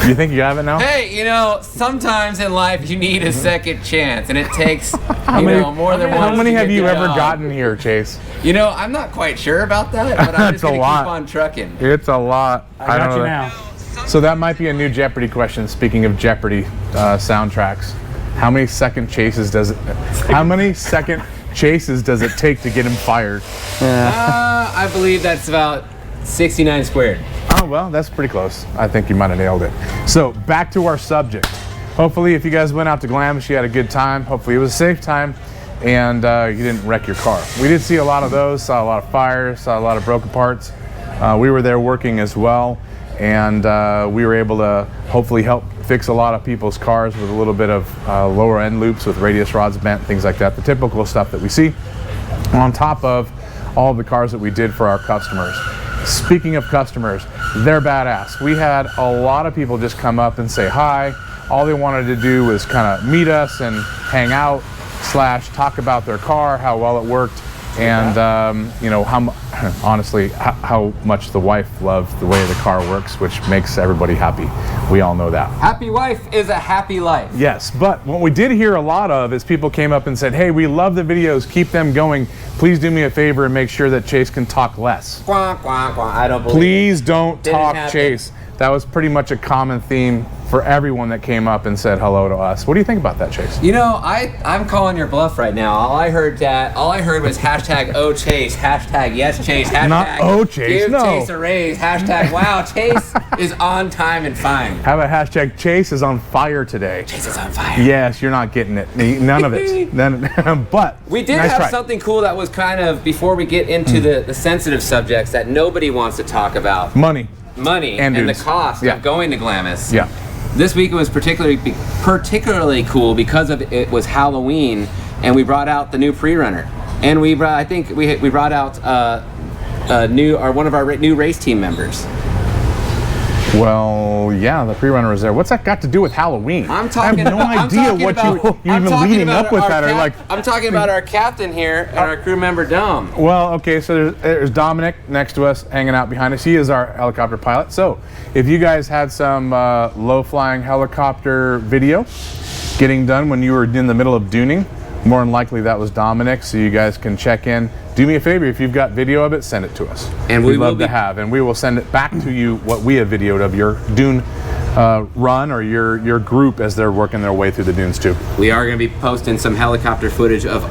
You think you have it now? Hey, you know, sometimes in life you need a second chance, and it takes, more than one. How many have you ever gotten here, Chase? You know, I'm not quite sure about that, but I'm just going to keep on trucking. It's a lot. I got you now. So that might be a new Jeopardy question. Speaking of Jeopardy soundtracks, how many second chases does it take to get him fired? I believe that's about 69 squared. Oh, well, that's pretty close. I think you might have nailed it. So back to our subject. Hopefully, if you guys went out to Glamis, you had a good time. Hopefully, it was a safe time, and you didn't wreck your car. We did see a lot of those, saw a lot of fires, saw a lot of broken parts. We were there working as well, and we were able to hopefully help fix a lot of people's cars with a little bit of lower end loops with radius rods bent, things like that. The typical stuff that we see, on top of all of the cars that we did for our customers. Speaking of customers, they're badass. We had a lot of people just come up and say hi. All they wanted to do was kind of meet us and hang out / talk about their car, how well it worked, and honestly, how much the wife loved the way the car works, which makes everybody happy. We all know that. Happy wife is a happy life. Yes, but what we did hear a lot of is people came up and said, hey, we love the videos, keep them going. Please do me a favor and make sure that Chase can talk less. Quack, quack, quack. I don't believe Please don't Didn't talk, happen. Chase. That was pretty much a common theme for everyone that came up and said hello to us. What do you think about that, Chase? You know, I'm calling your bluff right now. All I heard was hashtag oh Chase, hashtag yes Chase, hashtag Not oh Chase, give no. Chase a raise, hashtag wow Chase is on time and fine. How about hashtag Chase is on fire today? Chase is on fire. Yes, you're not getting it. None of it. But we did nice have try. something cool that was kind of, before we get into the sensitive subjects that nobody wants to talk about. Money And the cost of going to Glamis. Yeah. This week it was particularly cool because of it was Halloween, and we brought out the new pre-runner, and we brought out one of our new race team members. Well, yeah, the pre-runner was there. What's that got to do with Halloween? I'm talking. I have no idea what you even leading up with that. I'm talking about our captain here and our crew member Dom. Well, okay, so there's Dominic next to us, hanging out behind us. He is our helicopter pilot. So if you guys had some low-flying helicopter video getting done when you were in the middle of duning, more than likely that was Dominic, so you guys can check in. Do me a favor, if you've got video of it, send it to us. And we'd love to have, and we will send it back to you what we have videoed of your dune run or your group as they're working their way through the dunes too. We are going to be posting some helicopter footage of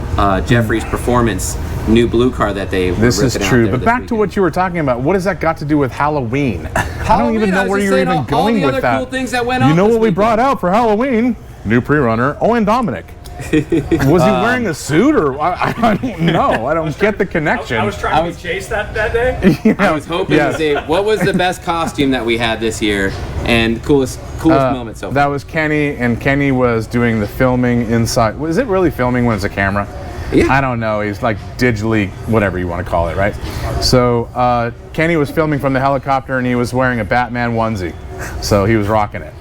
Jeffrey's Performance new blue car that they were This is ripping out true, there but this back to weekend. what you were talking about. What has that got to do with Halloween? I don't even know where you're even going with that. Cool things that went you on know this what we weekend. brought out for Halloween? New pre-runner. Oh, and Dominic. Was he wearing a suit, or I don't know. I don't get the connection. I was trying to be Chase that day. I was hoping to say what was the best costume that we had this year and coolest moment so far. That was Kenny, and Kenny was doing the filming inside. Was it really filming when it's a camera? Yeah. I don't know. He's like digitally, whatever you want to call it, right? So Kenny was filming from the helicopter, and he was wearing a Batman onesie. So he was rocking it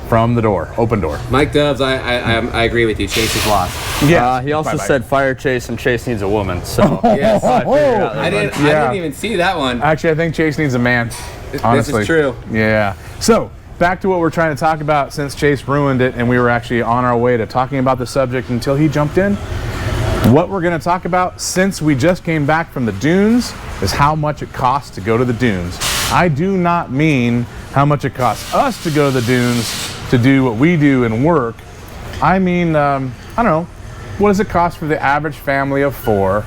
from the door, open door. Mike Dubs, I agree with you. Chase is lost. Yeah. He also said fire Chase and Chase needs a woman. So Yes. I figured I didn't even see that one. Actually, I think Chase needs a man. Honestly. This is true. Yeah. So back to what we're trying to talk about, since Chase ruined it, and we were actually on our way to talking about the subject until he jumped in. What we're going to talk about, since we just came back from the dunes, is how much it costs to go to the dunes. I do not mean how much it costs us to go to the dunes to do what we do and work. I mean, I don't know, what does it cost for the average family of 4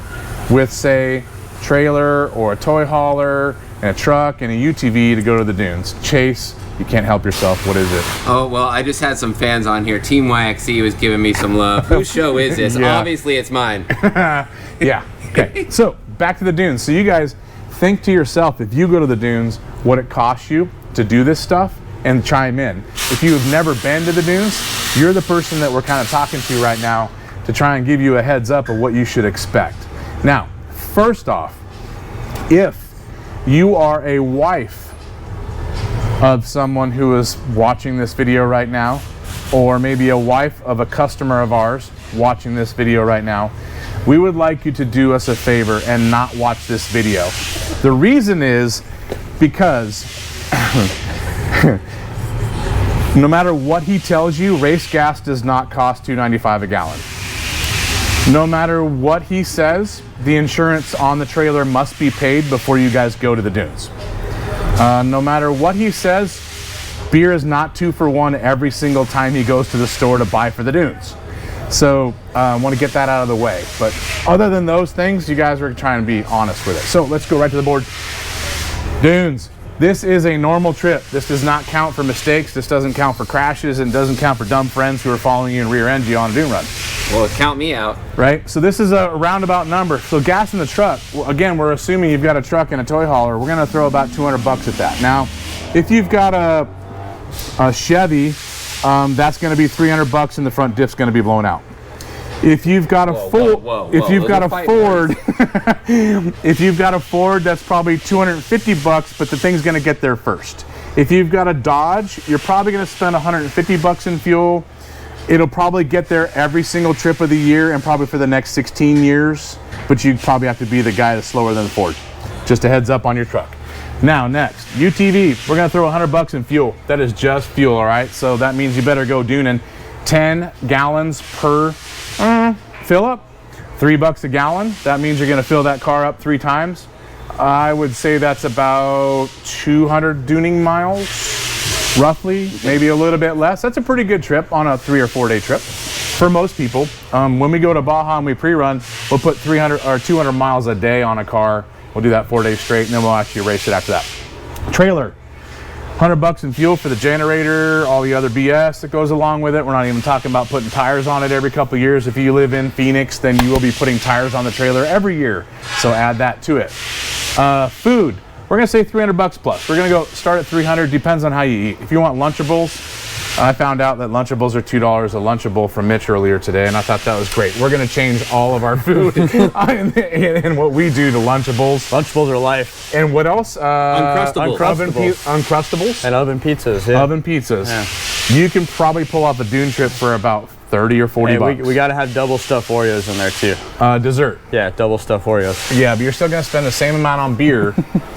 with, say, trailer or a toy hauler and a truck and a UTV to go to the dunes? Chase, you can't help yourself. What is it? Oh, well, I just had some fans on here. Team YXC was giving me some love. Whose show is this? Yeah. Obviously, it's mine. Yeah. Okay. So back to the dunes. So you guys think to yourself, if you go to the dunes, what it costs you to do this stuff, and chime in. If you have never been to the dunes, you're the person that we're kind of talking to right now to try and give you a heads up of what you should expect. Now, first off, if you are a wife of someone who is watching this video right now, or maybe a wife of a customer of ours watching this video right now, we would like you to do us a favor and not watch this video. The reason is because No matter what he tells you, race gas does not cost $2.95 a gallon. No matter what he says, the insurance on the trailer must be paid before you guys go to the dunes. No matter what he says, beer is not 2 for 1 every single time he goes to the store to buy for the dunes. So I want to get that out of the way. But other than those things, you guys are trying to be honest with it. So let's go right to the board. Dunes. This is a normal trip. This does not count for mistakes. This doesn't count for crashes, and doesn't count for dumb friends who are following you and rear-end you on a dune run. Well, count me out. Right? So this is a roundabout number. So gas in the truck, well, again, we're assuming you've got a truck and a toy hauler. We're going to throw about $200 at that. Now, if you've got a Chevy, that's going to be $300 and the front diff's going to be blown out. If you've got a Ford, if you've got a Ford, if you've got a Ford, that's probably $250, but the thing's going to get there first. If you've got a Dodge, you're probably going to spend $150 in fuel. It'll probably get there every single trip of the year and probably for the next 16 years, but you probably have to be the guy that's slower than the Ford. Just a heads up on your truck. Now, next, UTV, we're going to throw $100 in fuel. That is just fuel, all right? So that means you better go duning. 10 gallons per fill up, $3 a gallon. That means you're going to fill that car up 3 times. I would say that's about 200 duning miles, roughly, maybe a little bit less. That's a pretty good trip on a 3 or 4 day trip for most people. When we go to Baja and we pre-run, we'll put 300 or 200 miles a day on a car. We'll do that 4 days straight, and then we'll actually race it after that. Trailer. $100 in fuel for the generator, all the other BS that goes along with it. We're not even talking about putting tires on it every couple of years. If you live in Phoenix, then you will be putting tires on the trailer every year. So add that to it. Food, we're gonna say $300 plus. We're gonna go start at $300, depends on how you eat. If you want Lunchables, I found out that Lunchables are $2 a Lunchable from Mitch earlier today, and I thought that was great. We're gonna change all of our food and what we do to Lunchables. Lunchables are life. And what else? Uncrustables. Uncrustables. And oven pizzas. Yeah. Oven pizzas. Yeah. You can probably pull off a dune trip for about 30 or 40 bucks. We got to have double stuffed Oreos in there too. Dessert. Yeah, double stuffed Oreos. Yeah, but you're still going to spend the same amount on beer.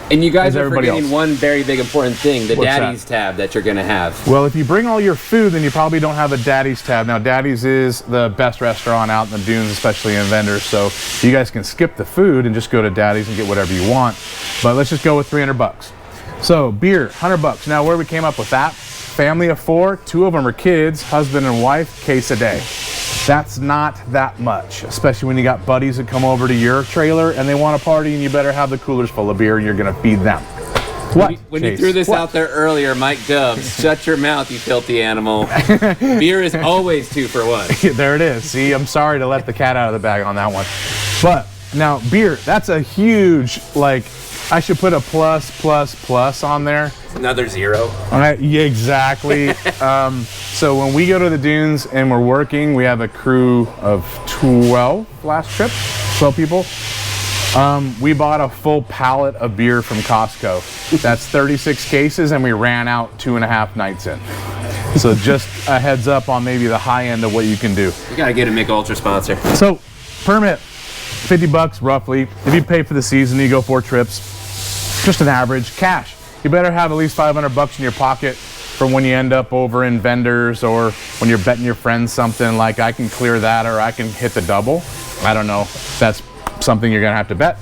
And you guys as are everybody forgetting else. one very big important thing, the What's Daddy's that? tab that you're going to have. Well, if you bring all your food, then you probably don't have a Daddy's tab. Now, Daddy's is the best restaurant out in the dunes, especially in vendors. So you guys can skip the food and just go to Daddy's and get whatever you want. But let's just go with $300. So beer, $100. Now, where we came up with that? Family of 4, 2 of them are kids, husband and wife, case a day. That's not that much, especially when you got buddies that come over to your trailer and they want to party, and you better have the coolers full of beer and you're going to feed them. What? When you Chase? threw this What? out there earlier, Mike Dubs, shut your mouth, you filthy animal. Beer is always 2 for 1. There it is. See, I'm sorry to let the cat out of the bag on that one. But now beer, that's a huge, like, I should put a plus on there. Another 0. All right, yeah, exactly. So when we go to the dunes and we're working, we have a crew of 12 last trip, 12 people. We bought a full pallet of beer from Costco. That's 36 cases, and we ran out 2.5 nights in. So just a heads up on maybe the high end of what you can do. We got to get a Mick Ultra sponsor. So permit, $50 roughly. If you pay for the season, you go 4 trips. Just an average. Cash, you better have at least $500 in your pocket for when you end up over in vendors, or when you're betting your friends something like, I can clear that or I can hit the double. I don't know. That's something you're gonna have to bet.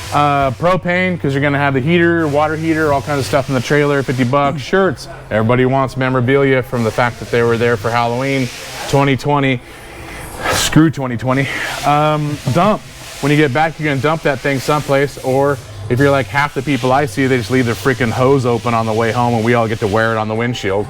Propane, because you're gonna have the heater, water heater, all kinds of stuff in the trailer, $50. Shirts, everybody wants memorabilia from the fact that they were there for Halloween 2020. Screw 2020. Dump, when you get back, you're gonna dump that thing someplace, or if you're like half the people I see, they just leave their freaking hose open on the way home and we all get to wear it on the windshield.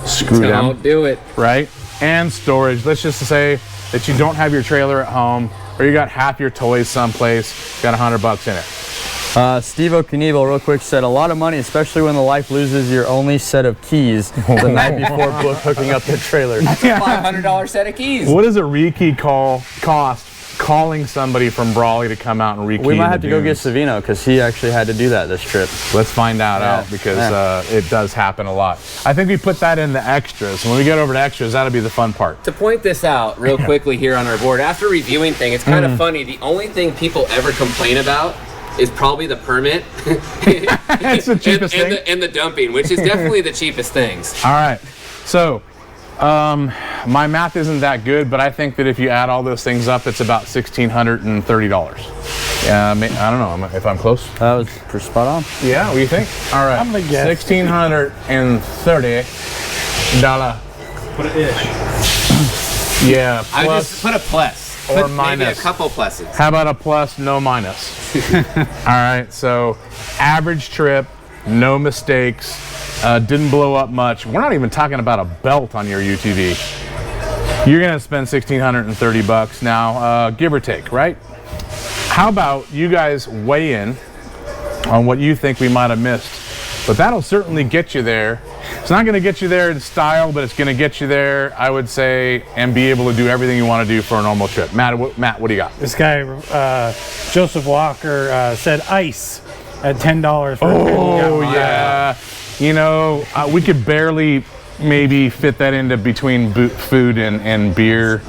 Screw them. Don't do it. Right? And storage. Let's just say that you don't have your trailer at home, or you got half your toys someplace, got $100 in it. Steve O'Knievel real quick said, a lot of money, especially when the life loses your only set of keys the night before hooking up the trailer. $500 set of keys. What does a rekey cost calling somebody from Brawley to come out and rekey? We might have to go get Savino, because he actually had to do that this trip. Let's find out because it does happen a lot. I think we put that in the extras. When we get over to extras, that'll be the fun part. To point this out real quickly here on our board, after reviewing things, it's kind of funny. The only thing people ever complain about is probably the permit. It's the cheapest thing. And the dumping, which is definitely the cheapest things. All right. So, my math isn't that good, but I think that if you add all those things up, it's about $1,630. I don't know if I'm close. That was spot on. Yeah, what do you think? All right. I'm gonna guess. $1,630. What a ish. Yeah, I would plus just put a plus. or Put maybe a minus. couple pluses. How about a plus, no minus? All right, so average trip, no mistakes, didn't blow up much. We're not even talking about a belt on your UTV. You're gonna spend $1,630 now, give or take, right? How about you guys weigh in on what you think we might have missed? But that'll certainly get you there. It's not gonna get you there in style, but it's gonna get you there, I would say, and be able to do everything you wanna do for a normal trip. Matt, what do you got? This guy, Joseph Walker, said ice at $10 for a 50-gallon. Yeah. You know, we could barely maybe fit that into between food and beer.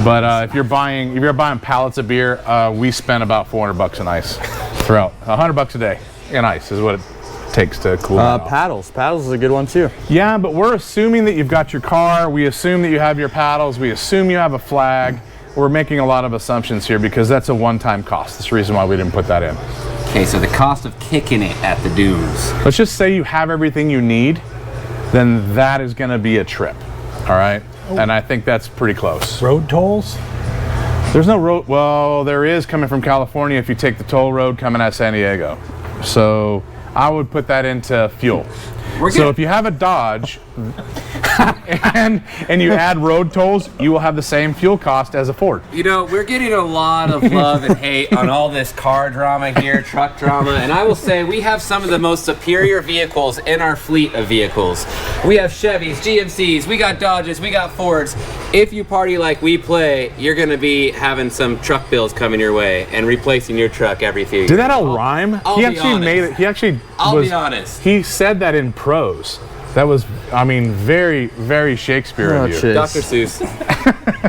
But if you're buying pallets of beer, we spent about $400 in ice throughout. $100 a day in ice is what it takes to cool it off. Paddles is a good one too. Yeah, but we're assuming that you've got your car. We assume that you have your paddles. We assume you have a flag. We're making a lot of assumptions here because that's a one-time cost. That's the reason why we didn't put that in. Okay, so the cost of kicking it at the dunes. Let's just say you have everything you need, then that is going to be a trip. All right? And I think that's pretty close. Road tolls? There's no road. Well, there is coming from California if you take the toll road coming out of San Diego. So I would put that into fuel. So if you have a Dodge and you add road tolls, you will have the same fuel cost as a Ford. You know, we're getting a lot of love and hate on all this car drama here, truck drama, and I will say we have some of the most superior vehicles in our fleet of vehicles. We have Chevys, GMCs, we got Dodges, we got Fords. If you party like we play, you're gonna be having some truck bills coming your way and replacing your truck every few years. Did that all rhyme? I'll He be actually honest. made it. He actually I'll was, be honest. He said that in prose. That was, I mean, very, very Shakespeare of you. Chase. Dr. Seuss.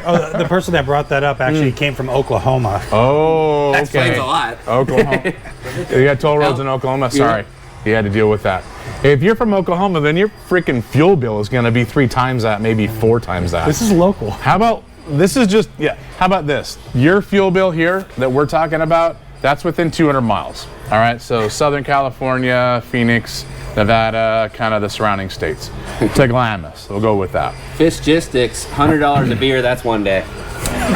Oh, the person that brought that up actually came from Oklahoma. Oh, okay. That explains a lot. Oklahoma. You got toll roads in Oklahoma? Sorry. You had to deal with that. If you're from Oklahoma, then your freaking fuel bill is going to be 3 times that, maybe 4 times that. This is local. How about, this is just, yeah, how about this? Your fuel bill here that we're talking about, that's within 200 miles. All right, so Southern California, Phoenix, Nevada, kind of the surrounding states. To Glamis, we'll go with that. Fishgistics, $100 a beer, that's one day.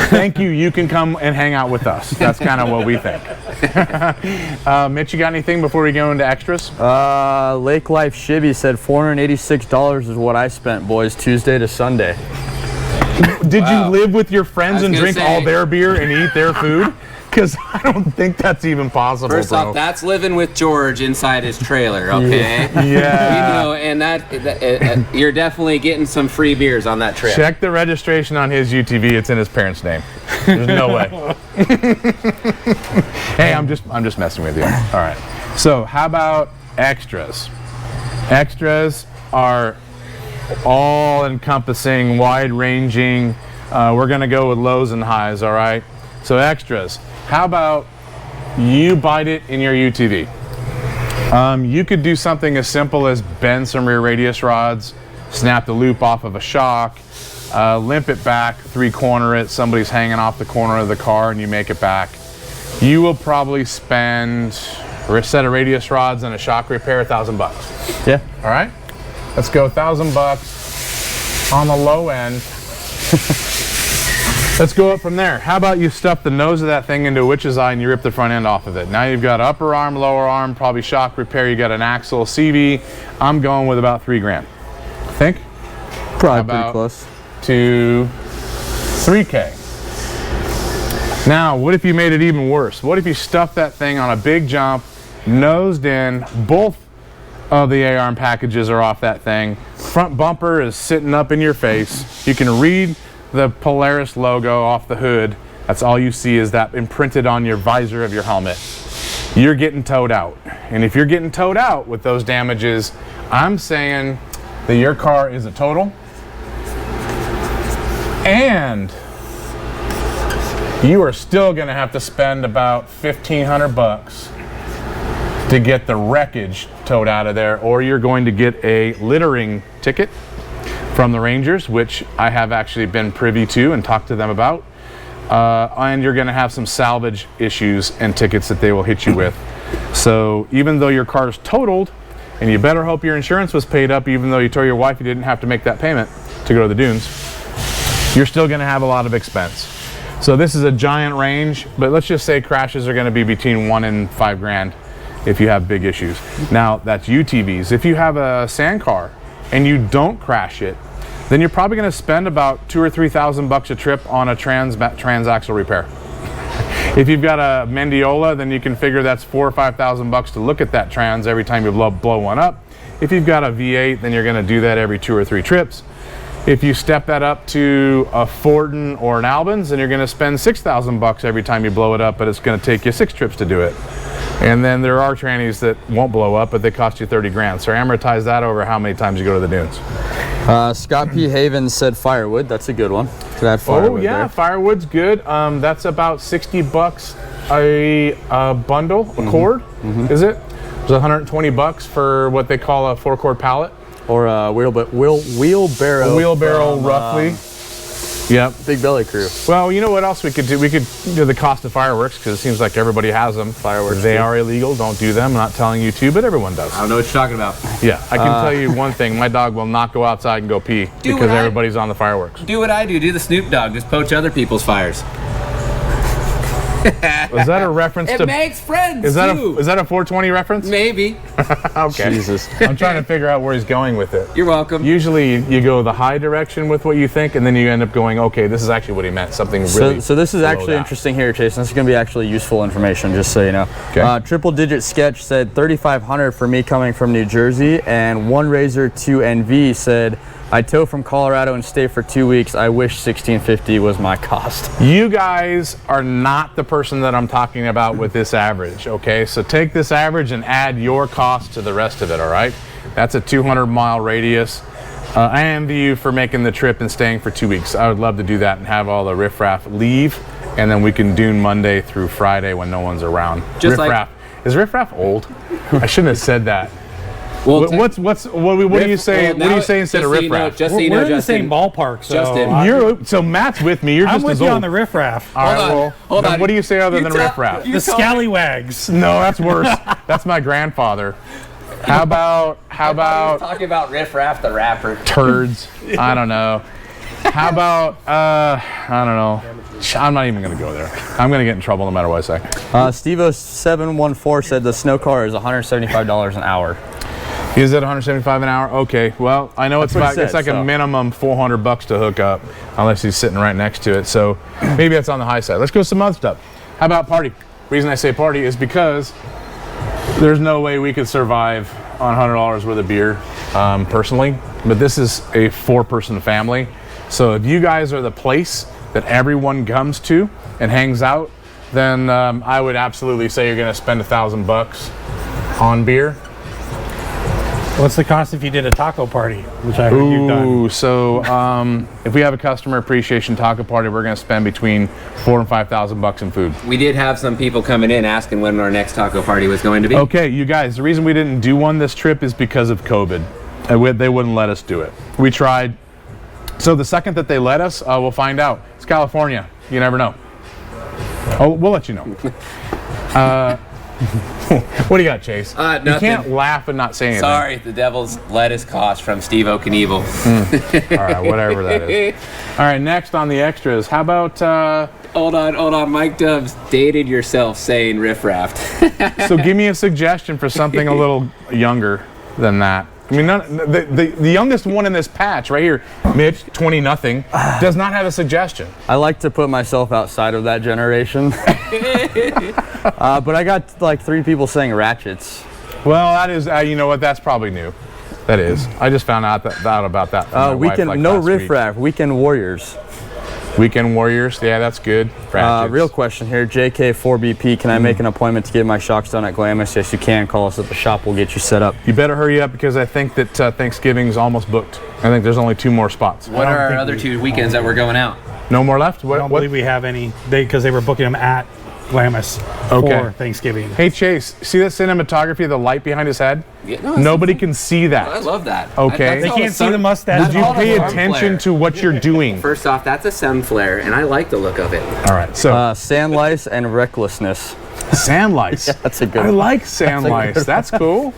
Thank you, you can come and hang out with us. That's kind of what we think. Mitch, you got anything before we go into extras? Lake Life Shibby said $486 is what I spent, boys, Tuesday to Sunday. Did you live with your friends and gonna drink say- all their beer and eat their food? Because I don't think that's even possible, First bro. off, that's living with George inside his trailer, okay? Yeah. You know, and you're definitely getting some free beers on that trip. Check the registration on his UTV. It's in his parents' name. There's no way. Hey, I'm just messing with you. All right. So how about extras? Extras are all-encompassing, wide-ranging. We're gonna go with lows and highs. All right. So extras. How about you bite it in your UTV? You could do something as simple as bend some rear radius rods, snap the loop off of a shock, limp it back, 3-corner it, somebody's hanging off the corner of the car and you make it back. You will probably spend, a set of radius rods and a shock repair, $1,000. Yeah. All right? Let's go $1,000 on the low end. Let's go up from there. How about you stuff the nose of that thing into a witch's eye and you rip the front end off of it? Now you've got upper arm, lower arm, probably shock repair. You got an axle, CV. I'm going with about $3,000. Think? Probably About pretty close. to $3K. Now, what if you made it even worse? What if you stuffed that thing on a big jump, nosed in, both of the A-arm packages are off that thing, front bumper is sitting up in your face, you can read the Polaris logo off the hood. That's all you see is that imprinted on your visor of your helmet. You're getting towed out. And if you're getting towed out with those damages, I'm saying that your car is a total. And you are still gonna have to spend about $1,500 to get the wreckage towed out of there, or you're going to get a littering ticket from the Rangers, which I have actually been privy to and talked to them about. And you're going to have some salvage issues and tickets that they will hit you with. So even though your car is totaled, and you better hope your insurance was paid up, even though you told your wife you didn't have to make that payment to go to the dunes, you're still going to have a lot of expense. So this is a giant range, but let's just say crashes are going to be between $1,000 and $5,000 if you have big issues. Now that's UTVs. If you have a sand car and you don't crash it, then you're probably going to spend about $2,000 or $3,000 a trip on a transaxle repair. If you've got a Mendiola, then you can figure that's $4,000 or $5,000 to look at that trans every time you blow one up. If you've got a V8, then you're going to do that every 2 or 3 trips. If you step that up to a Fortin or an Albans, then you're going to spend $6,000 every time you blow it up, but it's going to take you 6 trips to do it. And then there are trannies that won't blow up, but they cost you $30,000. So amortize that over how many times you go to the dunes. Scott P. Havens said firewood. That's a good one. Could add firewood there. Firewood's good. That's about $60 a bundle, a cord, is it? It's $120 for what they call a 4-cord pallet. Or a wheelbarrow. A wheelbarrow, roughly. Yep. Big Belly Crew. Well, you know what else we could do? We could do the cost of fireworks, because it seems like everybody has them. Fireworks. They are illegal. Don't do them. I'm not telling you to, but everyone does. I don't know what you're talking about. Yeah, I can tell you one thing. My dog will not go outside and go pee because everybody's on the fireworks. Do what I do. Do the Snoop Dogg. Just poach other people's fires. Was that a reference to... It makes friends, is that too. a 420 reference? Maybe. Okay. Jesus. I'm trying to figure out where he's going with it. You're welcome. Usually you go the high direction with what you think, and then you end up going, okay, this is actually what he meant, something really So this is below actually that. interesting here, Jason. This is going to be actually useful information, just so you know. Okay. Triple Digit Sketch said $3,500 for me coming from New Jersey, and One Razor 2NV said, I tow from Colorado and stay for 2 weeks. I wish $1,650 was my cost. You guys are not the person that I'm talking about with this average, okay? So take this average and add your cost to the rest of it, all right? That's a 200-mile radius. I envy you for making the trip and staying for 2 weeks. I would love to do that and have all the riffraff leave, and then we can dune Monday through Friday when no one's around. Just riffraff. Is riffraff old? I shouldn't have said that. Well, What do you say? What do you say instead of riffraff? Just so you know, We're in the Justin, same ballpark, so Justin. So Matt's with me. You're I'm just with as you old. on the riffraff. All right, Hold on, well, hold then on. what do you say other You than tell- riffraff? you The told me- scallywags. No, that's worse. That's my grandfather. How about talking about Riff Raff the rapper. turds? I don't know. How about I don't know. I'm not even gonna go there. I'm gonna get in trouble no matter what I say. Steve0714 said the snow car is $175 an hour. Is it 175 an hour? Okay. Well, I know it's That's what about he it's said, like a so. minimum $400 to hook up, unless he's sitting right next to it. So maybe that's on the high side. Let's go some other stuff. How about party? Reason I say party is because there's no way we could survive on $100 worth of beer, personally. But this is a 4-person family, so if you guys are the place that everyone comes to and hangs out, then I would absolutely say you're going to spend $1,000 on beer. What's the cost if you did a taco party, which I heard you've done? Ooh, so if we have a customer appreciation taco party, we're going to spend between $4,000 and $5,000 in food. We did have some people coming in asking when our next taco party was going to be. Okay, you guys, the reason we didn't do one this trip is because of COVID. They wouldn't let us do it. We tried. So the second that they let us, we'll find out. It's California. You never know. Oh, we'll let you know. What do you got, Chase? You Nothing. can't laugh and not say anything. Sorry, the devil's lettuce cost from Steve O'Knievel. All right, whatever that is. All right, next on the extras, how about... Hold on. Mike Dubs dated yourself saying Riff Raft. So give me a suggestion for something a little younger than that. I mean, the youngest one in this patch right here, Mitch, 20-0, does not have a suggestion. I like to put myself outside of that generation. But I got like 3 people saying ratchets. Well, that is, you know what, that's probably new. That is. I just found out about that from my wife, Weekend, like, no last week. riffraff, Weekend Warriors. Weekend Warriors, yeah, that's good. Ratchets. Real question here, JK4BP, can I make an appointment to get my shocks done at Glamis? Yes, you can. Call us at the shop. We'll get you set up. You better hurry up because I think that Thanksgiving's almost booked. I think there's only 2 more spots. What are our other 2 weekends that we're going out? No more left? I don't believe we have any, because they were booking them at Glamis Okay. for Thanksgiving. Hey Chase, see that cinematography of the light behind his head? Yeah, no, Nobody can see that. I love that. Okay. They can't see the mustache. Did you pay attention to what you're doing? First off, that's a sun flare, and I like the look of it. All right, so Sand lice and recklessness. sand lice. That's a good I one. like sand lice. That's cool.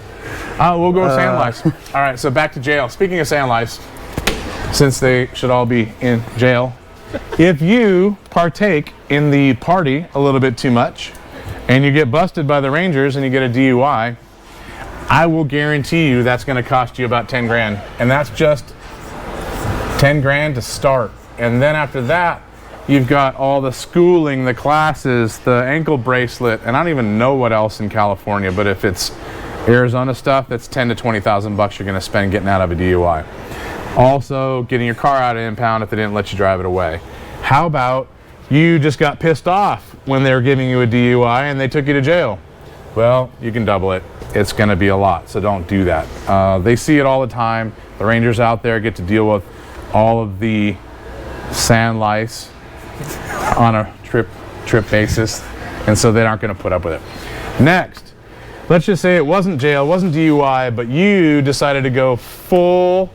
We'll go with sand lice. All right, so back to jail. Speaking of sand lice, since they should all be in jail, if you partake in the party a little bit too much and you get busted by the Rangers and you get a DUI, I will guarantee you that's going to cost you about 10 grand. And that's just 10 grand to start. And then after that, you've got all the schooling, the classes, the ankle bracelet, and I don't even know what else in California, but if it's Arizona stuff, that's 10 to 20,000 bucks you're going to spend getting out of a DUI. Also, getting your car out of impound if they didn't let you drive it away. How about you just got pissed off when they were giving you a DUI and they took you to jail? Well, you can double it. It's going to be a lot, so don't do that. They see it all the time. The Rangers out there get to deal with all of the sand lice on a trip basis, and so they aren't going to put up with it. Next, let's just say it wasn't jail, it wasn't DUI, but you decided to go full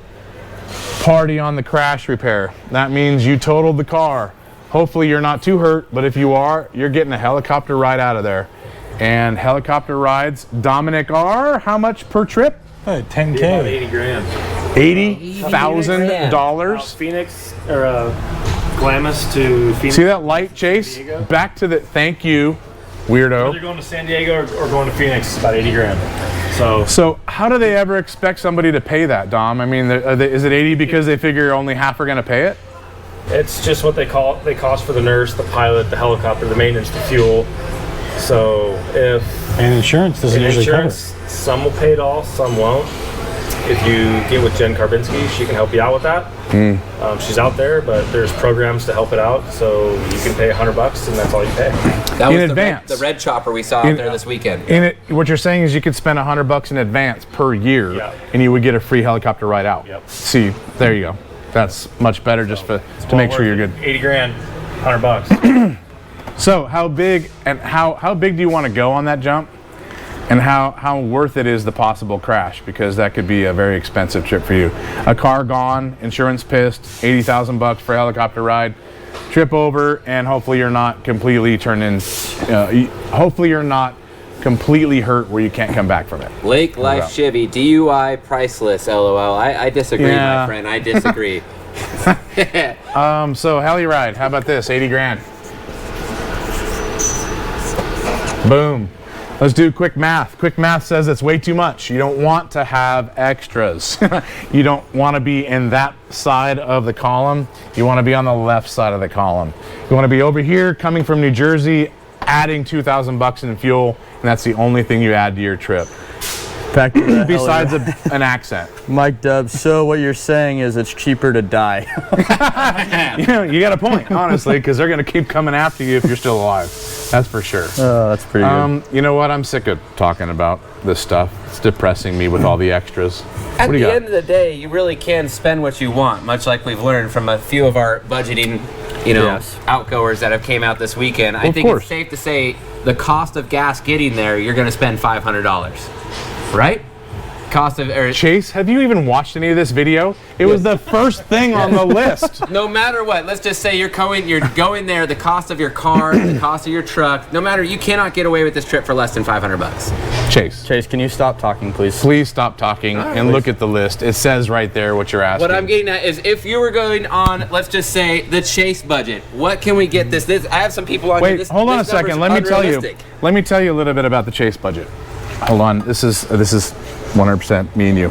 party on the crash repair. That means you totaled the car. Hopefully you're not too hurt, but if you are, you're getting a helicopter ride out of there. And helicopter rides, Dominic, are how much per trip? $10K. About 80 grand. $80,000. Phoenix or Glamis to Phoenix. See that light, Chase? Back to the, thank you, weirdo. Either going to San Diego or going to Phoenix is about 80 grand. So how do they ever expect somebody to pay that, Dom? I mean, is it 80 because they figure only half are going to pay it? It's just what they cost for the nurse, the pilot, the helicopter, the maintenance, the fuel. So And insurance doesn't usually cover. Some will pay it all, some won't. If you get with Jen Karbinski, she can help you out with that. She's out there, but there's programs to help it out. So you can pay $100 and that's all you pay. That In was advance. the red chopper we saw out there this weekend. What you're saying is you could spend $100 in advance per year, Yeah. and you would get a free helicopter ride out. Yep. See, there you go. That's much better just to make sure you're good. 80 grand, $100. So how big do you want to go on that jump? And how worth it is the possible crash, because that could be a very expensive trip for you. A car gone, insurance pissed, $80,000 for a helicopter ride, trip over, and hopefully you're not completely hopefully you're not completely hurt where you can't come back from it. Lake Life Chevy, DUI priceless, LOL. I disagree, Yeah. my friend. I disagree. So heli ride, how about this? 80 grand. Boom. Let's do quick math. Quick math says it's way too much. You don't want to have extras. You don't want to be in that side of the column. You want to be on the left side of the column. You want to be over here, coming from New Jersey, adding $2,000 in fuel, and that's the only thing you add to your trip. Back to the Besides an accent. Mike Dubs, so what you're saying is it's cheaper to die. You got a point, honestly, because they're going to keep coming after you if you're still alive. That's for sure. Oh, that's pretty good. You know what? I'm sick of talking about this stuff. It's depressing me with all the extras. At What do you the got? end of the day, you really can spend what you want, much like we've learned from a few of our budgeting, Yes. outgoers that have came out this weekend. I Of think course. it's safe to say the cost of gas getting there, you're going to spend $500, right? Cost of Chase, have you even watched any of this video? It was the first thing on the list. no matter what, let's just say you're going there, the cost of your car, the cost of your truck, no matter, you cannot get away with this trip for less than $500. Chase, Chase, can you stop talking, please? please stop talking and look at the list. It says right there what you're asking. What I'm getting at is if you were going on, let's just say, the Chase budget, what can we get this? I have some people on here. Wait, hold on a second. Let me tell you. Let me tell you a little bit about the Chase budget. Hold on. This is 100% me and you.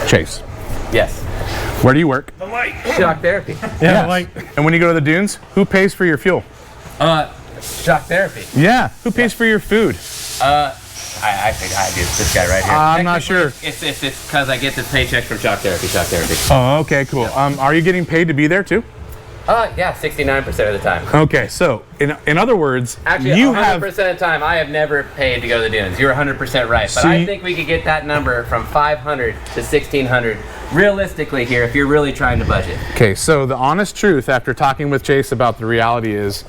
Chase, Yes. where do you work? Shock therapy. Yeah, like And when you go to the dunes, who pays for your fuel? Shock therapy. Yeah. Who pays for your food? I think I do. This guy right here. I'm not sure. It's because I get this paycheck from Shock Therapy. Shock Therapy. Oh, okay, cool. Are you getting paid to be there too? Yeah, 69% of the time. Okay, so in other words, Actually, you 100% have of the time, I have never paid to go to the dunes. You're 100% right. But I See- think we could get that number from 500 to 1,600 realistically here if you're really trying to budget. Okay, so the honest truth after talking with Chase about the reality is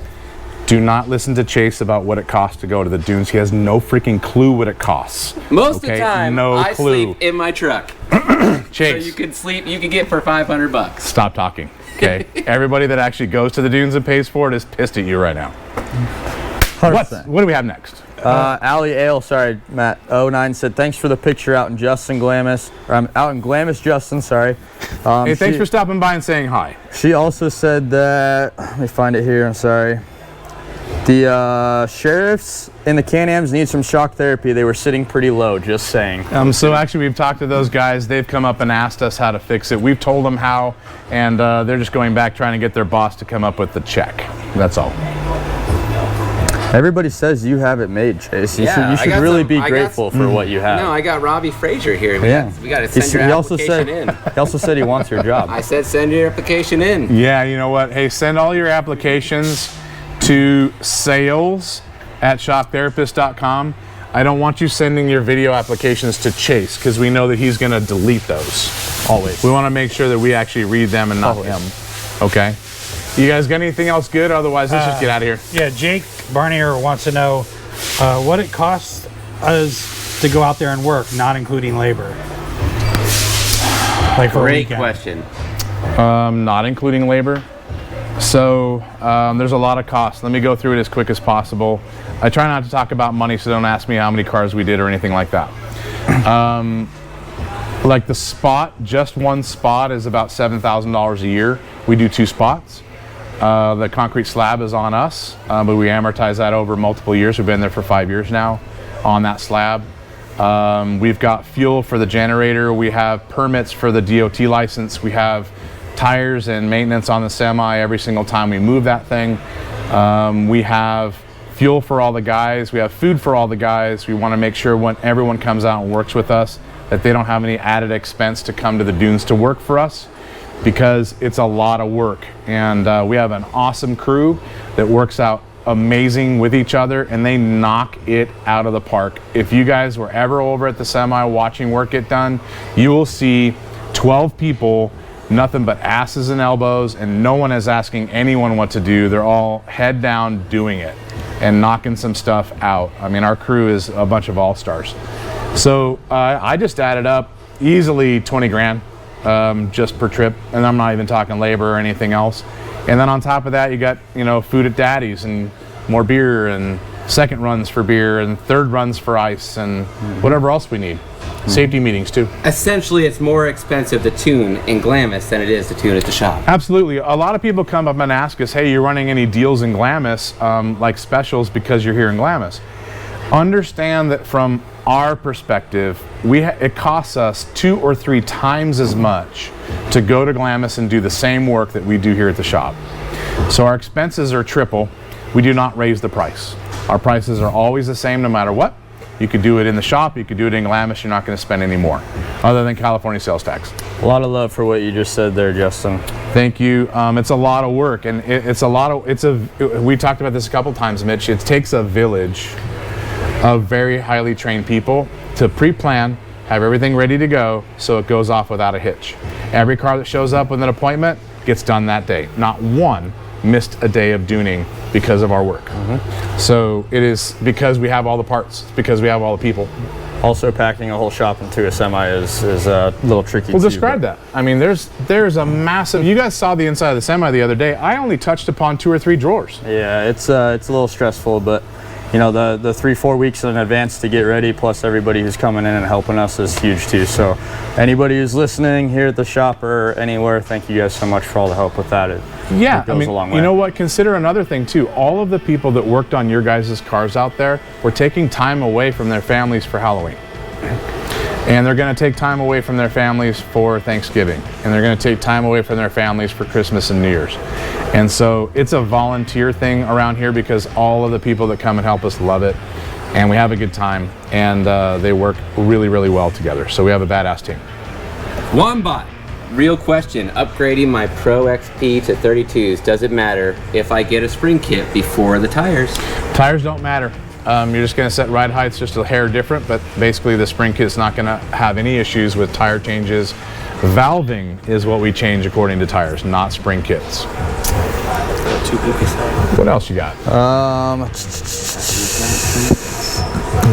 Do not listen to Chase about what it costs to go to the dunes. He has no freaking clue what it costs. Most of the time, no I clue. sleep in my truck. Chase, So you can sleep, you can get for $500. stop talking. Okay, everybody that actually goes to the dunes and pays for it is pissed at you right now. 100%. What do we have next? Ali Ale, sorry, Matt, 09 said, thanks for the picture out in Glamis, Justin, sorry. Hey, thanks for stopping by and saying hi. She also said that, let me find it here, I'm sorry. The sheriffs in the Can-Ams need some shock therapy. They were sitting pretty low, just saying. So actually we've talked to those guys. They've come up and asked us how to fix it. We've told them how, and they're just going back trying to get their boss to come up with the check. That's all. Everybody says you have it made, Chase. You Yeah, should really be grateful for what you have. No, I got Robbie Frazier here. We got to send your application in. He also said he wants your job. I said send your application in. Yeah, you know what? Hey, send all your applications to sales@shocktherapist.com. I don't want you sending your video applications to Chase because we know that he's going to delete those. Always. We want to make sure that we actually read them and not him. Okay? You guys got anything else good? Otherwise, let's just get out of here. Yeah, Jake Barnier wants to know what it costs us to go out there and work, not including labor. Like for a Great weekend. question. Not including labor. So there's a lot of costs. Let me go through it as quick as possible. I try not to talk about money, so don't ask me how many cars we did or anything like that. Like the spot, just one spot is about $7,000 a year. We do 2 spots. The concrete slab is on us, but we amortize that over multiple years. We've been there for 5 years now on that slab. We've got fuel for the generator. We have permits for the DOT license. We have tires and maintenance on the semi every single time we move that thing. We have fuel for all the guys. We have food for all the guys. We want to make sure when everyone comes out and works with us that they don't have any added expense to come to the dunes to work for us, because it's a lot of work. And we have an awesome crew that works out amazing with each other, and they knock it out of the park. If you guys were ever over at the semi watching work get done, you will see 12 people, nothing but asses and elbows, and no one is asking anyone what to do. They're all head down doing it and knocking some stuff out. I mean, our crew is a bunch of all-stars. So I just added up easily 20 grand just per trip, and I'm not even talking labor or anything else. And then on top of that, you got, you know, food at Daddy's and more beer and second runs for beer and third runs for ice and whatever else we need. Safety meetings too. Essentially, it's more expensive to tune in Glamis than it is to tune at the shop. Absolutely. A lot of people come up and ask us, hey, you're running any deals in Glamis, like specials because you're here in Glamis. Understand that from our perspective, it costs us 2 or 3 times as much to go to Glamis and do the same work that we do here at the shop. So our expenses are triple. We do not raise the price. Our prices are always the same no matter what. You could do it in the shop, you could do it in Glamis, you're not going to spend any more, other than California sales tax. A lot of love for what you just said there, Justin. Thank you. It's a lot of work, and we talked about this a couple times, Mitch. It takes a village of very highly trained people to pre-plan, have everything ready to go, so it goes off without a hitch. Every car that shows up with an appointment gets done that day. Not one missed a day of duning because of our work. So it is because we have all the parts, it's because we have all the people. Also, packing a whole shop into a semi is a little tricky. Well, describe that. I mean, there's a massive. You guys saw the inside of the semi the other day. I only touched upon 2 or 3 drawers. Yeah, it's a little stressful, but you know, the 3-4 weeks in advance to get ready, plus everybody who's coming in and helping us is huge too. So anybody who's listening here at the shop or anywhere, thank you guys so much for all the help with that. It goes a long way. You know what? Consider another thing too. All of the people that worked on your guys' cars out there were taking time away from their families for Halloween. And they're going to take time away from their families for Thanksgiving. And they're going to take time away from their families for Christmas and New Year's. And so it's a volunteer thing around here because all of the people that come and help us love it. And we have a good time. And they work really, really well together. So we have a badass team. Wombat. Real question. Upgrading my Pro XP to 32s, does it matter if I get a spring kit before the tires? Tires don't matter. You're just going to set ride heights just a hair different, but basically the spring kit's not going to have any issues with tire changes. Valving is what we change according to tires, not spring kits. What else you got?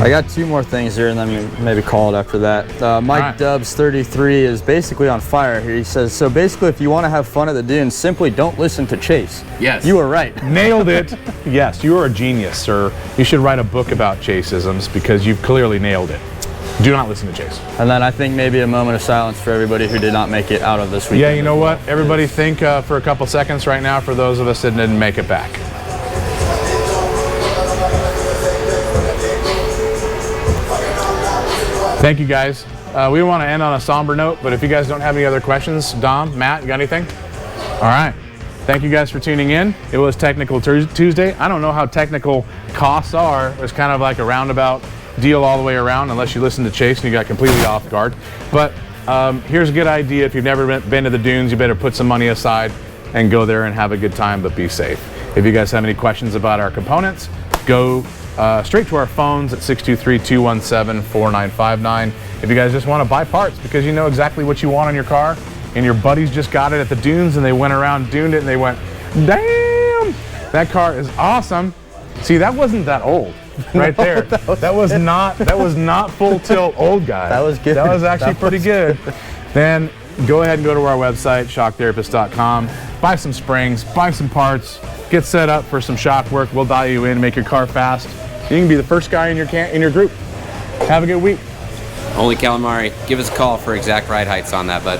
I got 2 more things here, and then maybe call it after that. Mike right. Dubs 33 is basically on fire here. He says, so basically, if you want to have fun at the dunes, simply don't listen to Chase. Yes. You were right. Nailed it. Yes, you are a genius, sir. You should write a book about Chaseisms because you've clearly nailed it. Do not listen to Chase. And then I think maybe a moment of silence for everybody who did not make it out of this weekend. Yeah, you know what? Everybody think for a couple seconds right now for those of us that didn't make it back. Thank you, guys. We want to end on a somber note, but if you guys don't have any other questions, Dom, Matt, you got anything? All right. Thank you guys for tuning in. It was Technical Tuesday. I don't know how technical costs are. It was kind of like a roundabout deal all the way around, unless you listen to Chase and you got completely off guard. But here's a good idea. If you've never been to the dunes, you better put some money aside and go there and have a good time, but be safe. If you guys have any questions about our components, go straight to our phones at 623-217-4959. If you guys just want to buy parts because you know exactly what you want on your car and your buddies just got it at the dunes and they went around, duned it, and they went, damn, that car is awesome. See, that wasn't that old right there. That was not full tilt old guy. That was good. That was actually pretty good. Then go ahead and go to our website, shocktherapist.com, buy some springs, buy some parts, get set up for some shock work. We'll dial you in, make your car fast. You can be the first guy in your group. Have a good week. Holy calamari. Give us a call for exact ride heights on that, bud.